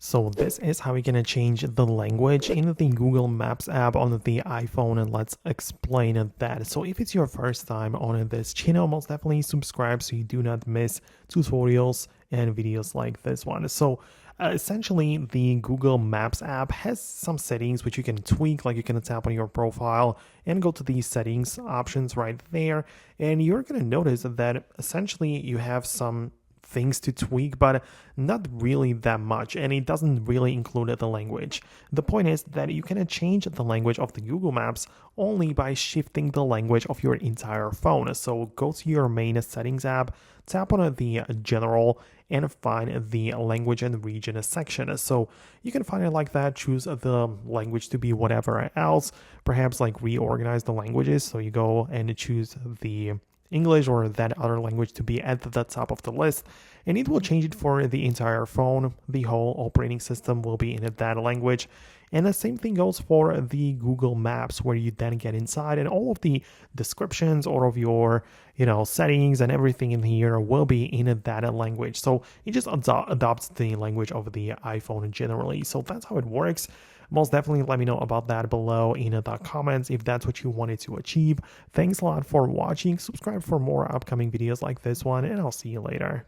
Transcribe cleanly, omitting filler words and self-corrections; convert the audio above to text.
So this is how we're gonna change the language in the Google Maps app on the iPhone, and let's explain that. So if it's your first time on this channel, most definitely subscribe so you do not miss tutorials and videos like this one. So essentially the Google Maps app has some settings which you can tweak, like you can tap on your profile and go to the settings options right there, and you're gonna notice that essentially you have some things to tweak, but not really that much, and it doesn't really include the language. The point is that you can change the language of the Google Maps only by shifting the language of your entire phone. So go to your main settings app, tap on the general, and find the language and region section. So you can find it like that, choose the language to be whatever else, perhaps like reorganize the languages. So you go and choose the English or that other language to be at the top of the list, and it will change it for the entire phone. The whole operating system will be in that language. And the same thing goes for the Google Maps, where you then get inside and all of the descriptions, all of your settings and everything in here will be in that language. So it just adopts the language of the iPhone generally. So that's how it works. Most definitely let me know about that below in the comments if that's what you wanted to achieve. Thanks a lot for watching. Subscribe for more upcoming videos like this one, and I'll see you later.